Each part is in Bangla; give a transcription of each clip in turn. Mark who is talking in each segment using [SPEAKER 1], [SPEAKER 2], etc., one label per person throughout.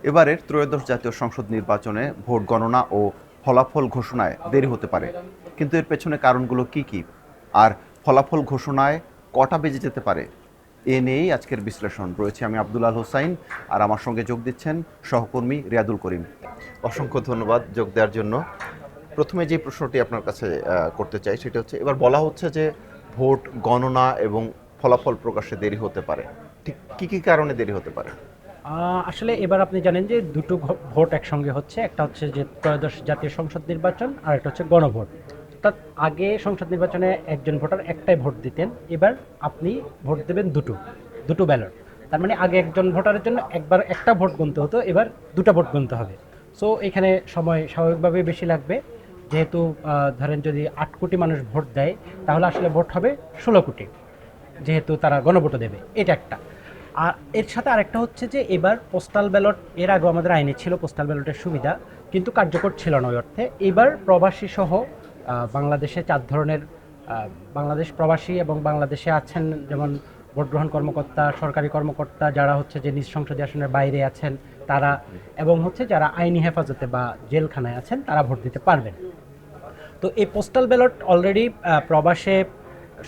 [SPEAKER 1] এবারের ত্রয়োদশ জাতীয় সংসদ নির্বাচনে ভোট গণনা ও ফলাফল ঘোষণায় দেরি হতে পারে, কিন্তু এর পেছনে কারণগুলো কি কি, আর ফলাফল ঘোষণায় কটা বেজে যেতে পারে, এ নিয়েই আজকের বিশ্লেষণ। রয়েছে আমি আব্দুল আল হোসাইন, আর আমার সঙ্গে যোগ দিচ্ছেন সহকর্মী রিয়াদুল করিম। অসংখ্য ধন্যবাদ যোগ দেওয়ার জন্য। প্রথমে যে প্রশ্নটি আপনার কাছে করতে চাই সেটা হচ্ছে, এবার বলা হচ্ছে যে ভোট গণনা এবং ফলাফল প্রকাশে দেরি হতে পারে, ঠিক কী কী কারণে দেরি হতে পারে?
[SPEAKER 2] আসলে এবার আপনি জানেন যে দুটো ভোট একসঙ্গে হচ্ছে, একটা হচ্ছে যে ত্রয়োদশ জাতীয় সংসদ নির্বাচন, আর একটা হচ্ছে গণভোট। অর্থাৎ আগে সংসদ নির্বাচনে একজন ভোটার একটাই ভোট দিতেন, এবার আপনি ভোট দেবেন দুটো দুটো ব্যালট। তার মানে আগে একজন ভোটারের জন্য একবার একটা ভোট গুনতে হতো, এবার দুটো ভোট গুনতে হবে। সো এখানে সময় স্বাভাবিকভাবে বেশি লাগবে, যেহেতু ধরেন যদি 8 কোটি মানুষ ভোট দেয়, তাহলে আসলে ভোট হবে 16 কোটি, যেহেতু তারা গণভোটও দেবে। এটা একটা। আর এর সাথে আরেকটা হচ্ছে যে এবার পোস্টাল ব্যালট, এর আগে আমাদের আইনে ছিল পোস্টাল ব্যালটের সুবিধা, কিন্তু কার্যকর ছিল না ওই অর্থে। এবার প্রবাসী সহ বাংলাদেশে 4 ধরনের বাংলাদেশ প্রবাসী এবং বাংলাদেশে আছেন, যেমন ভোট গ্রহণ কর্মকর্তা, সরকারি কর্মকর্তা, যারা হচ্ছে যে নিজ সংসদীয় আসনের বাইরে আছেন তারা, এবং হচ্ছে যারা আইনি হেফাজতে বা জেলখানায় আছেন তারা ভোট দিতে পারবেন। তো এই পোস্টাল ব্যালট অলরেডি প্রবাসে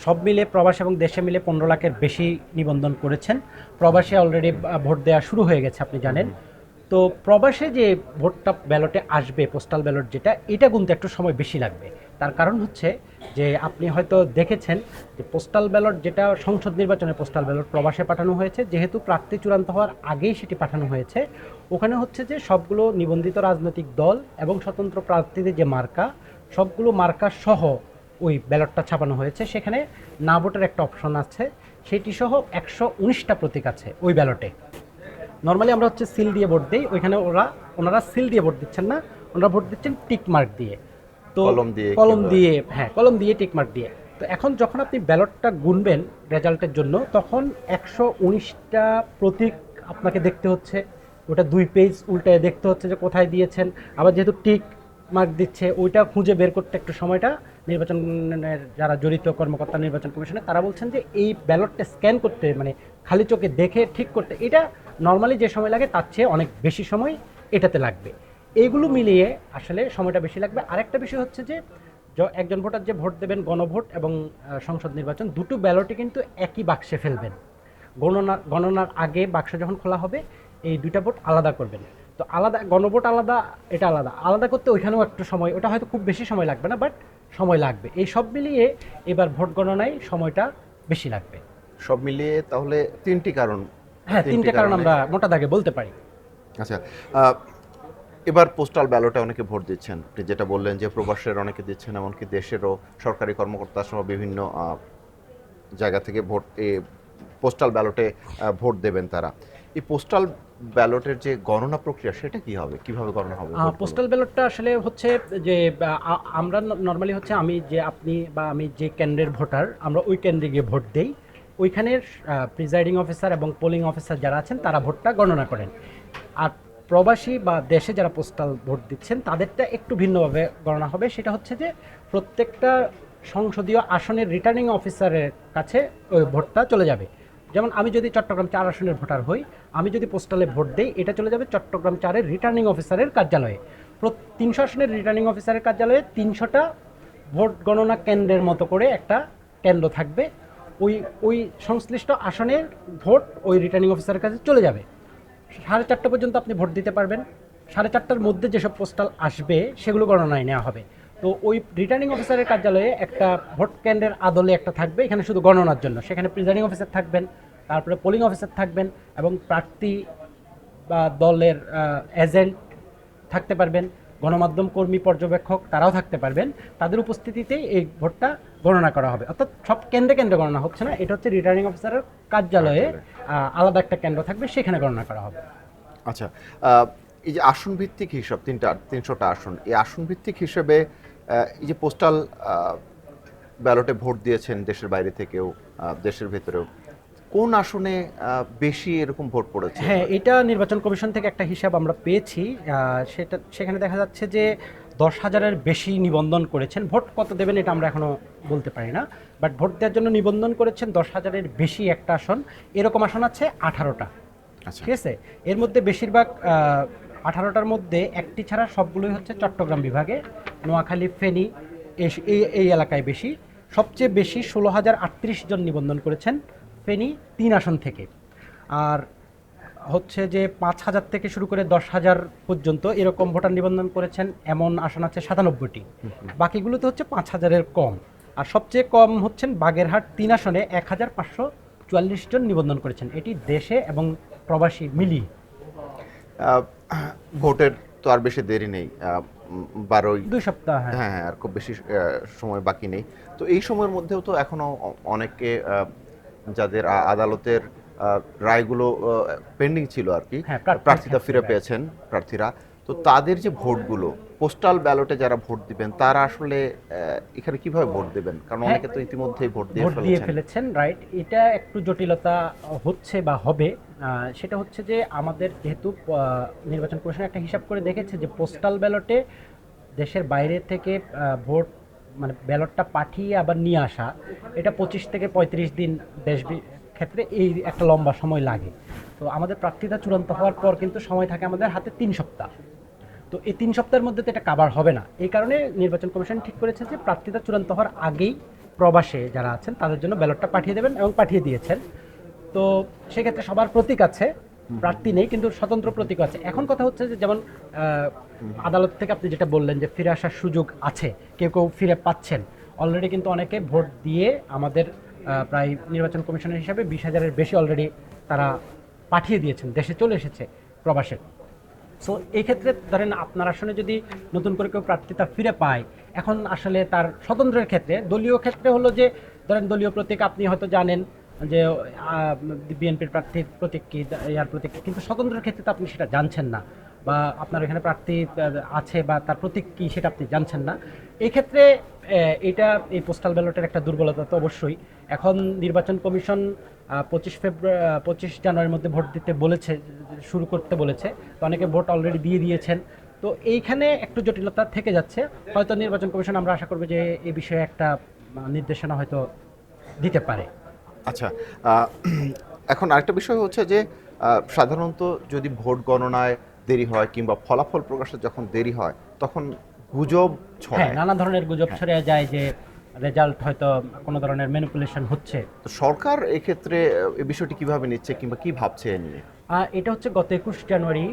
[SPEAKER 2] সব মিলে, প্রবাস এবং দেশে মিলে 15 লাখের বেশি নিবন্ধন করেছেন। প্রবাসে অলরেডি ভোট দেওয়া শুরু হয়ে গেছে, আপনি জানেন। তো প্রবাসে যে ভোটটা ব্যালটে আসবে, পোস্টাল ব্যালট যেটা, এটা গুনতে একটু সময় বেশি লাগবে। তার কারণ হচ্ছে যে আপনি হয়তো দেখেছেন যে পোস্টাল ব্যালট যেটা সংসদ নির্বাচনে পোস্টাল ব্যালট প্রবাসে পাঠানো হয়েছে, যেহেতু প্রার্থী চূড়ান্ত হওয়ার আগেই সেটি পাঠানো হয়েছে। ওখানে হচ্ছে যে সবগুলো নিবন্ধিত রাজনৈতিক দল এবং স্বতন্ত্র প্রার্থীদের যে মার্কা, সবগুলো মার্কা সহ ওই ব্যালটটা ছাপানো হয়েছে। সেখানে না ভোটের একটা অপশন আছে, সেটি সহ 119টা প্রতীক আছে ওই ব্যালটে। নর্মালি আমরা হচ্ছে সিল দিয়ে ভোট দিই, ওইখানে ওনারা সিল দিয়ে ভোট দিচ্ছেন না, ওনারা ভোট দিচ্ছেন টিক মার্ক দিয়ে। তো
[SPEAKER 1] কলম দিয়ে
[SPEAKER 2] কলম দিয়ে, হ্যাঁ কলম দিয়ে টিক মার্ক দিয়ে। তো এখন যখন আপনি ব্যালটটা গুনবেন রেজাল্টের জন্য, তখন 119টা প্রতীক আপনাকে দেখতে হচ্ছে, ওটা 2 পেজ উল্টায় দেখতে হচ্ছে যে কোথায় দিয়েছেন। আবার যেহেতু টিক মার্ক দিচ্ছে, ওইটা খুঁজে বের করতে একটু সময়টা, নির্বাচনের যারা জড়িত কর্মকর্তা নির্বাচন কমিশনে, তারা বলছেন যে এই ব্যালটটা স্ক্যান করতে, মানে খালি চোখে দেখে ঠিক করতে, এটা নর্মালি যে সময় লাগে তার চেয়ে অনেক বেশি সময় এটাতে লাগবে। এইগুলো মিলিয়ে আসলে সময়টা বেশি লাগবে। আরেকটা বিষয় হচ্ছে যে একজন ভোটার যে ভোট দেবেন গণভোট এবং সংসদ নির্বাচন, দুটো ব্যালটই কিন্তু একই বাক্সে ফেলবেন। গণনার আগে বাক্স যখন খোলা হবে, এই দুইটা ভোট আলাদা করবেন। তো আলাদা গণভোট আলাদা, এটা আলাদা আলাদা করতে ওইখানেও একটু সময়, ওটা হয়তো খুব বেশি সময় লাগবে না, বাট সময় লাগবে। এই সব মিলিয়ে এবার ভোট গণনায় সময়টা বেশি লাগবে।
[SPEAKER 1] সব মিলিয়ে তাহলে তিনটি কারণ।
[SPEAKER 2] হ্যাঁ, তিনটে কারণ আমরা মোটা দাগে বলতে পারি।
[SPEAKER 1] আচ্ছা, এবার পোস্টাল ব্যালটে অনেকে ভোট দিচ্ছেন, আপনি যেটা বললেন যে প্রবাসের অনেকে দিচ্ছেন, এমনকি দেশেরও সরকারি কর্মকর্তা সহ বিভিন্ন জায়গা থেকে পোস্টাল ব্যালটে ভোট দেবেন তারা। এই পোস্টাল ব্যালটের যে গণনা প্রক্রিয়া, সেটা কি হবে, কিভাবে গণনা হবে?
[SPEAKER 2] পোস্টাল ব্যালটটা আসলে হচ্ছে যে আমরা নর্মালি হচ্ছে, আপনি বা আমি যে কেন্দ্রের ভোটার, আমরা ওই কেন্দ্রে গিয়ে ভোট দেই। ওইখানের প্রিজাইডিং অফিসার এবং পোলিং অফিসার যারা আছেন তারা ভোটটা গণনা করেন। আর প্রবাসী বা দেশে যারা পোস্টাল ভোট দিচ্ছেন তাদেরটা একটু ভিন্নভাবে গণনা হবে। সেটা হচ্ছে যে প্রত্যেকটা সংসদীয় আসনের রিটার্নিং অফিসারের কাছে ওই ভোটটা চলে যাবে। যেমন আমি যদি চট্টগ্রাম 4 আসনের ভোটার হই, আমি যদি পোস্টালে ভোট দিই, এটা চলে যাবে চট্টগ্রাম 4-এর রিটার্নিং অফিসারের কার্যালয়ে। 300 আসনের রিটার্নিং অফিসারের কার্যালয়ে 300টা ভোট গণনা কেন্দ্রের মতো করে একটা কেন্দ্র থাকবে। ওই ওই সংশ্লিষ্ট আসনের ভোট ওই রিটার্নিং অফিসারের কাছে চলে যাবে। 4:30 পর্যন্ত আপনি ভোট দিতে পারবেন। 4:30টার মধ্যে যেসব পোস্টাল আসবে সেগুলো গণনায় নেওয়া হবে। তো ওই রিটার্নিং অফিসারের কার্যালয়ে একটা ভোট কেন্দ্রের আদলে একটা থাকবে, এখানে শুধু গণনার জন্য। সেখানে প্রিজাইডিং অফিসার থাকবেন, তারপরে পোলিং অফিসার থাকবেন, এবং প্রার্থী বা দলের এজেন্ট থাকতে পারবেন, গণমাধ্যম কর্মী, পর্যবেক্ষক তারাও থাকতে পারবেন। তাদের উপস্থিতিতেই এই ভোটটা গণনা করা হবে। অর্থাৎ সব কেন্দ্রে কেন্দ্রে গণনা হচ্ছে না, এটা হচ্ছে রিটার্নিং অফিসারের কার্যালয়ে আলাদা একটা কেন্দ্র থাকবে, সেখানে গণনা করা হবে।
[SPEAKER 1] আচ্ছা, এই যে আসন ভিত্তিক হিসাব, 300টা আসন, এই আসন ভিত্তিক হিসেবে এই যে পোস্টাল ব্যালটে ভোট দিয়েছেন দেশের বাইরে থেকেও, দেশের ভেতরেও, কোন আসনে বেশি এরকম ভোট পড়েছে?
[SPEAKER 2] হ্যাঁ, এটা নির্বাচন কমিশন থেকে একটা হিসাব আমরা পেয়েছি। সেখানে দেখা যাচ্ছে যে 10,000-এর বেশি নিবন্ধন করেছেন। ভোট কত দেবেন এটা আমরা এখনো বলতে পারি না, বাট ভোট দেওয়ার জন্য নিবন্ধন করেছেন 10,000-এর বেশি একটা আসন। এরকম আসন আছে 18টা।
[SPEAKER 1] আচ্ছা।
[SPEAKER 2] ঠিক আছে, এর মধ্যে বেশিরভাগ 18টার মধ্যে একটি ছাড়া সবগুলোই হচ্ছে চট্টগ্রাম বিভাগে, নোয়াখালী, ফেনী এই এলাকায় বেশি। সবচেয়ে বেশি 16,038 জন নিবন্ধন করেছেন ফেনী 3 আসন থেকে। আর হচ্ছে যে 5,000 থেকে শুরু করে 10,000 পর্যন্ত এরকম ভোটার নিবন্ধন করেছেন এমন আসন আছে 97টি। বাকিগুলোতে হচ্ছে 5,000-এর কম। আর সবচেয়ে কম হচ্ছেন বাগেরহাট 3 আসনে 1,544 জন নিবন্ধন করেছেন। এটি দেশে এবং প্রবাসী মিলিয়ে।
[SPEAKER 1] আহ, ভোটের তো আর বেশি দেরি নেই, 12ই।
[SPEAKER 2] 2 সপ্তাহ, হ্যাঁ।
[SPEAKER 1] হ্যাঁ হ্যাঁ, আর খুব বেশি সময় বাকি নেই। তো এই সময়ের মধ্যেও তো এখনো অনেকে যাদের আদালতের রায়গুলো পেন্ডিং ছিল আর কি,
[SPEAKER 2] হ্যাঁ,
[SPEAKER 1] প্রার্থিতা ফিরে
[SPEAKER 2] ক্ষেত্রে
[SPEAKER 1] পেয়েছেন প্রার্থীরা। তো তাদের যে ভোটগুলো পোস্টাল ব্যালটে যারা ভোট দিবেন তারা আসলে এখানে কিভাবে ভোট দেবেন? কারণ
[SPEAKER 2] হ্যাঁ,
[SPEAKER 1] অনেকে তো ইতিমধ্যেই ভোট দিয়ে
[SPEAKER 2] ভোট দিয়ে
[SPEAKER 1] ফেলেছেন।
[SPEAKER 2] ফেলেছেন, রাইট। এটা একটু জটিলতা হচ্ছে বা হবে। সেটা হচ্ছে যে আমাদের যেহেতু নির্বাচন কমিশন একটা হিসাব করে দেখেছে যে পোস্টাল ব্যালটে দেশের বাইরে থেকে ভোট মানে ব্যালটটা পাঠিয়ে আবার নিয়ে আসা, এটা 25 থেকে 35 দিন ক্ষেত্রে এই একটা লম্বা সময় লাগে। তো আমাদের প্রার্থিতা চূড়ান্ত হওয়ার পর কিন্তু সময় থাকে আমাদের হাতে 3 সপ্তাহ। তো এই 3 সপ্তাহের মধ্যে তো এটা কাভার হবে না। এই কারণে নির্বাচন কমিশন ঠিক করেছে যে প্রার্থিতা চূড়ান্ত হওয়ার আগেই প্রবাসে যারা আছেন তাদের জন্য ব্যালটটা পাঠিয়ে দেবেন এবং পাঠিয়ে দিয়েছেন। তো সেক্ষেত্রে সবার প্রতীক আছে, প্রার্থী নেই কিন্তু স্বতন্ত্র প্রতীক আছে। এখন কথা হচ্ছে যে যেমন আদালত থেকে আপনি যেটা বললেন যে ফিরে আসার সুযোগ আছে, কেউ কেউ ফিরে পাচ্ছেন। অলরেডি কিন্তু অনেকে ভোট দিয়ে আমাদের প্রায় নির্বাচন কমিশনের হিসাবে 20,000-এর বেশি অলরেডি তারা পাঠিয়ে দিয়েছেন, দেশে চলে এসেছে প্রবাসে। সো এই ক্ষেত্রে ধরেন আপনার আসনে যদি নতুন করে কেউ প্রার্থিতা ফিরে পায়, এখন আসলে তার স্বতন্ত্রের ক্ষেত্রে, দলীয় ক্ষেত্রে হলো যে ধরেন দলীয় প্রতীক আপনি হয়তো জানেন যে বিএনপির প্রার্থীর প্রতীক কি, ইয়ার প্রতীক কি, কিন্তু স্বতন্ত্রের ক্ষেত্রে তো আপনি সেটা জানছেন না, বা আপনার এখানে প্রার্থী আছে বা তার প্রতীক কি সেটা আপনি জানছেন না। এই ক্ষেত্রে এটা এই পোস্টাল ব্যালটের একটা দুর্বলতা তো অবশ্যই। এখন নির্বাচন কমিশন 25 জানুয়ারির মধ্যে ভোট দিতে বলেছে, শুরু করতে বলেছে। তো অনেকে ভোট অলরেডি দিয়ে দিয়েছেন। তো এইখানে একটু জটিলতা থেকে যাচ্ছে। হয়তো নির্বাচন কমিশন, আমরা আশা করবো যে এই বিষয়ে একটা নির্দেশনা হয়তো দিতে পারে।
[SPEAKER 1] আচ্ছা, এখন আরেকটা বিষয় হচ্ছে যে সাধারণত যদি ভোট গণনায় দেরি হয় কিংবা ফলাফল প্রকাশে যখন দেরি হয় তখন গুজব
[SPEAKER 2] হ্যাঁ,
[SPEAKER 1] ছড়ায়।
[SPEAKER 2] নানা ধরনের গুজব
[SPEAKER 1] হ্যাঁ।
[SPEAKER 2] ছড়িয়ে যায় যে রেজাল্ট হয়তো কোনো ধরনের ম্যানিপুলেশন হচ্ছে।
[SPEAKER 1] তো সরকার এক্ষেত্রে এই বিষয়টি কিভাবে নিচ্ছে কিংবা কি ভাবছে এ নিয়ে?
[SPEAKER 2] এটা হচ্ছে গত 21 জানুয়ারি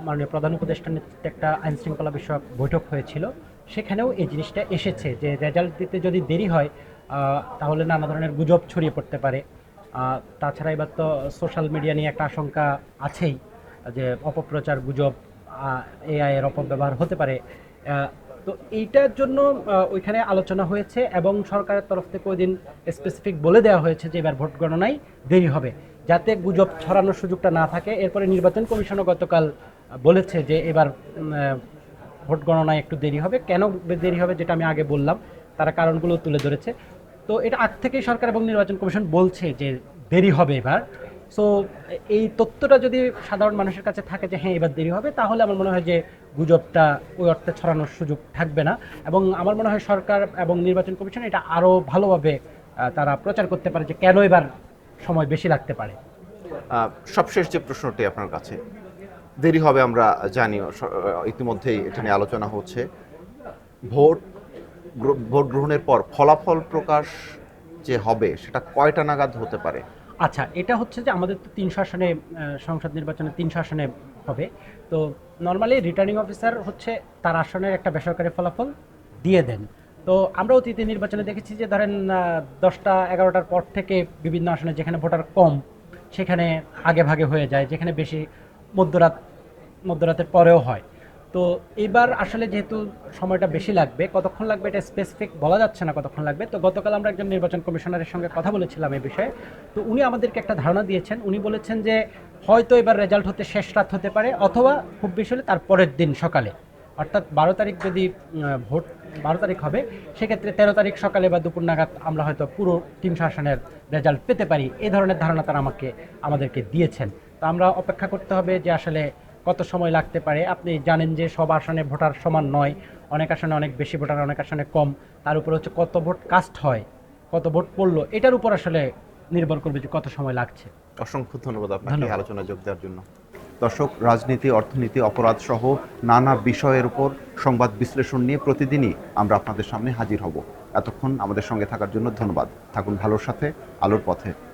[SPEAKER 2] মাননীয় প্রধান উপদেষ্টার নেতৃত্বে একটা আইন শৃঙ্খলা বিষয়ক বৈঠক হয়েছিল। সেখানেও এই জিনিসটা এসেছে যে রেজাল্ট দিতে যদি দেরি হয় তাহলে নানা ধরনের গুজব ছড়িয়ে পড়তে পারে। তাছাড়া এবার তো সোশ্যাল মিডিয়া নিয়ে একটা আশঙ্কা আছেই যে অপপ্রচার, গুজব, এআই এর অপব্যবহার হতে পারে। তো এইটার জন্য ওইখানে আলোচনা হয়েছে এবং সরকারের তরফ থেকে ওই দিন স্পেসিফিক বলে দেওয়া হয়েছে যে এবার ভোট গণনায় দেরি হবে, যাতে গুজব ছড়ানোর সুযোগটা না থাকে। এরপরে নির্বাচন কমিশনও গতকাল বলেছে যে এবার ভোট গণনায় একটু দেরি হবে। কেন দেরি হবে যেটা আমি আগে বললাম, তারা কারণগুলো তুলে ধরেছে। তো এটা আগ থেকেই সরকার এবং নির্বাচন কমিশন বলছে যে দেরি হবে এবার। সো এই তথ্যটা যদি সাধারণ মানুষের কাছে থাকে যে হ্যাঁ এবার দেরি হবে, তাহলে আমার মনে হয় যে গুজবটা ওই অর্থে ছড়ানোর সুযোগ থাকবে না। এবং আমার মনে হয় সরকার এবং নির্বাচন কমিশন এটা আরও ভালোভাবে তারা প্রচার করতে পারে যে কেন এবার সময় বেশি লাগতে পারে।
[SPEAKER 1] সবশেষ যে প্রশ্নটি আপনার কাছে, দেরি হবে আমরা জানিও, ইতিমধ্যেই এটা নিয়ে আলোচনা হচ্ছে। ভোট ভোট গ্রহণের পর ফলাফল প্রকাশ যে হবে সেটা কয়টা নাগাদ হতে পারে?
[SPEAKER 2] আচ্ছা, এটা হচ্ছে যে আমাদের তো 300 আসনে সংসদ নির্বাচনে 300 আসনে হবে। তো নর্মালি রিটার্নিং অফিসার হচ্ছে তার আসনের একটা বেসরকারি ফলাফল দিয়ে দেন। তো আমরা অতীতে নির্বাচনে দেখেছি যে ধরেন 10টা 11টার পর থেকে বিভিন্ন আসনে যেখানে ভোটার কম সেখানে আগে ভাগে হয়ে যায়, যেখানে বেশি মধ্যরাতের পরেও হয়। তো এবার আসলে যেহেতু সময়টা বেশি লাগবে, কতক্ষণ লাগবে এটা স্পেসিফিক বলা যাচ্ছে না কতক্ষণ লাগবে। তো গতকাল আমরা একজন নির্বাচন কমিশনারের সঙ্গে কথা বলেছিলাম এই বিষয়ে। তো উনি আমাদেরকে একটা ধারণা দিয়েছেন। উনি বলেছেন যে হয়তো এবার রেজাল্ট হতে শেষ রাত হতে পারে, অথবা খুব বেশি হলে তার পরের দিন সকালে। অর্থাৎ 12 তারিখ যদি ভোট 12 তারিখ হবে, সেক্ষেত্রে 13 তারিখ সকালে বা দুপুর নাগাদ আমরা হয়তো পুরো 300 আসনের রেজাল্ট পেতে পারি। এই ধরনের ধারণা তারা আমাদেরকে দিয়েছেন। তো আমরা অপেক্ষা করতে হবে যে আসলে কত সময় লাগতে পারে। আপনি জানেন যে সব আসনে ভোটার সমান নয়, অনেক আসনে অনেক বেশি ভোটার, অনেক আসনে কম। তার উপর হচ্ছে কত ভোট কাস্ট হয়, কত ভোট পড়লো, এটার উপর আসলে নির্ভর করবে যে কত সময় লাগছে।
[SPEAKER 1] অসংখ্য ধন্যবাদ আপনাকে এই
[SPEAKER 2] ধন্যবাদ।
[SPEAKER 1] আলোচনায় যোগ দেওয়ার জন্য। দর্শক, রাজনীতি, অর্থনীতি, অপরাধ সহ নানা বিষয়ের উপর সংবাদ বিশ্লেষণ নিয়ে প্রতিদিনই আমরা আপনাদের সামনে হাজির হব। এতক্ষণ আমাদের সঙ্গে থাকার জন্য ধন্যবাদ। থাকুন ভালোর সাথে, আলোর পথে।